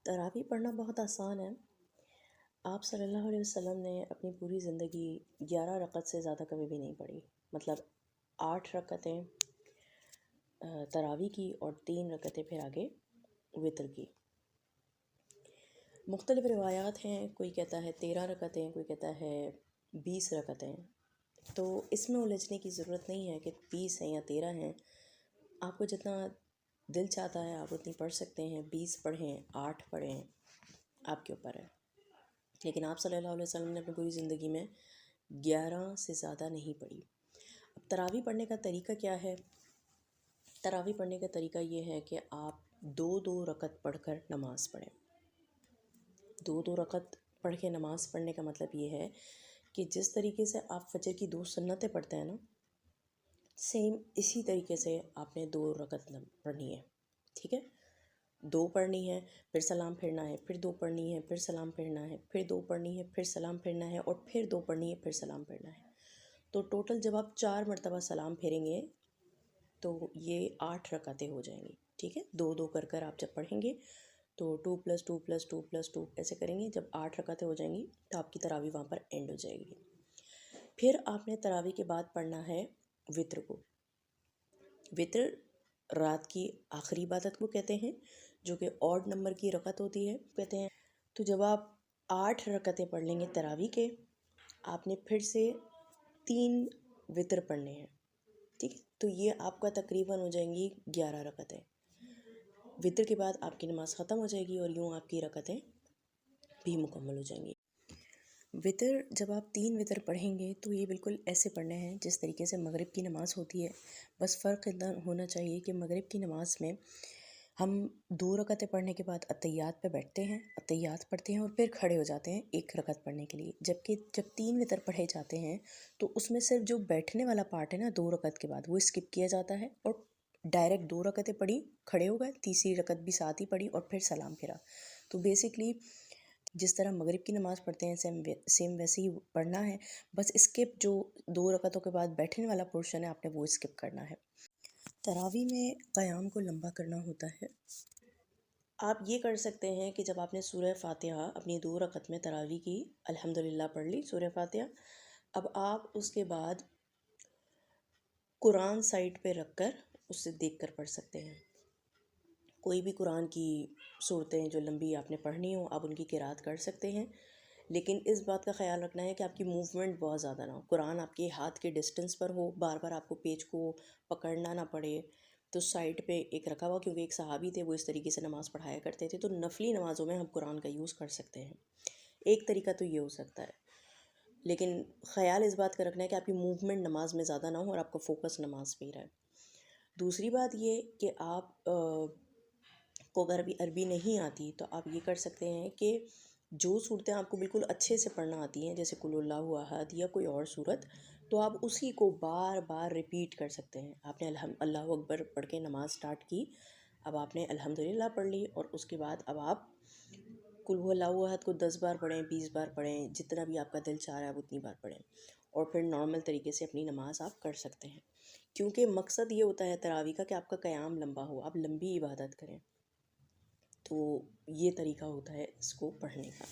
تراویح پڑھنا بہت آسان ہے۔ آپ صلی اللہ علیہ وسلم نے اپنی پوری زندگی 11 رکعت سے زیادہ کبھی بھی نہیں پڑھی، مطلب 8 رکعتیں تراویح کی اور 3 رکعتیں پھر آگے وتر کی۔ مختلف روایات ہیں، کوئی کہتا ہے 13 رکعتیں، کوئی کہتا ہے 20 رکعتیں، تو اس میں الجھنے کی ضرورت نہیں ہے کہ 20 ہیں یا 13 ہیں۔ آپ کو جتنا دل چاہتا ہے آپ اتنی پڑھ سکتے ہیں، 20 پڑھیں، 8 پڑھیں، آپ کے اوپر ہے۔ لیکن آپ صلی اللہ علیہ وسلم نے اپنی پوری زندگی میں 11 سے زیادہ نہیں پڑھی۔ اب تراویح پڑھنے کا طریقہ کیا ہے؟ تراویح پڑھنے کا طریقہ یہ ہے کہ آپ 2 رکعت پڑھ کر نماز پڑھیں۔ 2 رکعت پڑھ کے نماز پڑھنے کا مطلب یہ ہے کہ جس طریقے سے آپ فجر کی 2 سنتیں پڑھتے ہیں نا، سیم اسی طریقے سے آپ نے 2 رکعت پڑھنی ہے، ٹھیک ہے؟ 2 پڑھنی ہے، پھر سلام پھرنا ہے، پھر 2 پڑھنی ہے، پھر سلام پھرنا ہے، پھر 2 پڑھنی ہے، پھر سلام پھرنا ہے، اور پھر 2 پڑھنی ہے، پھر سلام پھرنا ہے۔ تو ٹوٹل جب آپ 4 مرتبہ سلام پھیریں گے تو یہ 8 رکعتیں ہو جائیں گی، ٹھیک ہے؟ 2 کر کر آپ جب پڑھیں گے تو 2 + 2 + 2 + 2 ایسے کریں گے، جب 8 رکعتیں ہو جائیں گی تو آپ کی تراویح وہاں پر اینڈ ہو جائے گی۔ پھر آپ نے تراویح کے بعد پڑھنا ہے وتر کو۔ وتر رات کی آخری عبادت کو کہتے ہیں، جو کہ آڈ نمبر کی رکعت ہوتی ہے کہتے ہیں۔ تو جب آپ 8 رکعتیں پڑھ لیں گے تراویح کے، آپ نے پھر سے 3 وتر پڑھنے ہیں، ٹھیک ہے؟ تو یہ آپ کا تقریباً ہو جائیں گی 11 رکعتیں۔ وتر کے بعد آپ کی نماز ختم ہو جائے گی اور یوں آپ کی رکعتیں بھی مکمل ہو جائیں گی۔ وتر جب آپ 3 وتر پڑھیں گے تو یہ بالکل ایسے پڑھنے ہیں جس طریقے سے مغرب کی نماز ہوتی ہے، بس فرق اتنا ہونا چاہیے کہ مغرب کی نماز میں ہم 2 رکعتیں پڑھنے کے بعد اتحیات پہ بیٹھتے ہیں، اتحیات پڑھتے ہیں اور پھر کھڑے ہو جاتے ہیں 1 رکعت پڑھنے کے لیے، جبکہ جب 3 وتر پڑھے جاتے ہیں تو اس میں صرف جو بیٹھنے والا پارٹ ہے نا 2 رکعت کے بعد، وہ اسکپ کیا جاتا ہے اور ڈائریکٹ 2 رکعتیں پڑھی، کھڑے ہو گئے، تیسری رکعت بھی ساتھ ہی پڑھی اور پھر سلام پھرا۔ تو بیسکلی جس طرح مغرب کی نماز پڑھتے ہیں سیم ویسے ہی پڑھنا ہے، بس اسکپ جو 2 رکعتوں کے بعد بیٹھنے والا پورشن ہے آپ نے وہ اسکپ کرنا ہے۔ تراویح میں قیام کو لمبا کرنا ہوتا ہے۔ آپ یہ کر سکتے ہیں کہ جب آپ نے سورہ فاتحہ اپنی 2 رکعت میں تراویح کی، الحمدللہ پڑھ لی سورہ فاتحہ، اب آپ اس کے بعد قرآن سائڈ پہ رکھ کر اس سے دیکھ کر پڑھ سکتے ہیں۔ کوئی بھی قرآن کی صورتیں جو لمبی آپ نے پڑھنی ہوں آپ ان کی قرأت کر سکتے ہیں، لیکن اس بات کا خیال رکھنا ہے کہ آپ کی موومنٹ بہت زیادہ نہ ہو، قرآن آپ کے ہاتھ کے ڈسٹنس پر ہو، بار بار آپ کو پیج کو پکڑنا نہ پڑے۔ تو سائڈ پہ ایک رکھا ہوا، کیونکہ ایک صحابی تھے وہ اس طریقے سے نماز پڑھایا کرتے تھے، تو نفلی نمازوں میں ہم قرآن کا یوز کر سکتے ہیں۔ ایک طریقہ تو یہ ہو سکتا ہے، لیکن خیال اس بات کا رکھنا ہے کہ آپ کی موومنٹ نماز میں زیادہ نہ ہو اور آپ کا فوکس نماز پہ ہی رہے۔ دوسری بات یہ کہ آپ کو اگر عربی نہیں آتی تو آپ یہ کر سکتے ہیں کہ جو صورتیں آپ کو بالکل اچھے سے پڑھنا آتی ہیں، جیسے قل اللہ احد یا کوئی اور صورت، تو آپ اسی کو بار بار ریپیٹ کر سکتے ہیں۔ آپ نے اللہ اکبر پڑھ کے نماز سٹارٹ کی، اب آپ نے الحمدللہ پڑھ لی، اور اس کے بعد اب آپ قل اللہ احد کو 10 بار پڑھیں، 20 بار پڑھیں، جتنا بھی آپ کا دل چاہ رہا ہے اتنی بار پڑھیں، اور پھر نارمل طریقے سے اپنی نماز آپ کر سکتے ہیں۔ کیونکہ مقصد یہ ہوتا ہے تراویح کا کہ آپ کا قیام لمبا ہو، آپ لمبی عبادت کریں، تو یہ طریقہ ہوتا ہے اس کو پڑھنے کا۔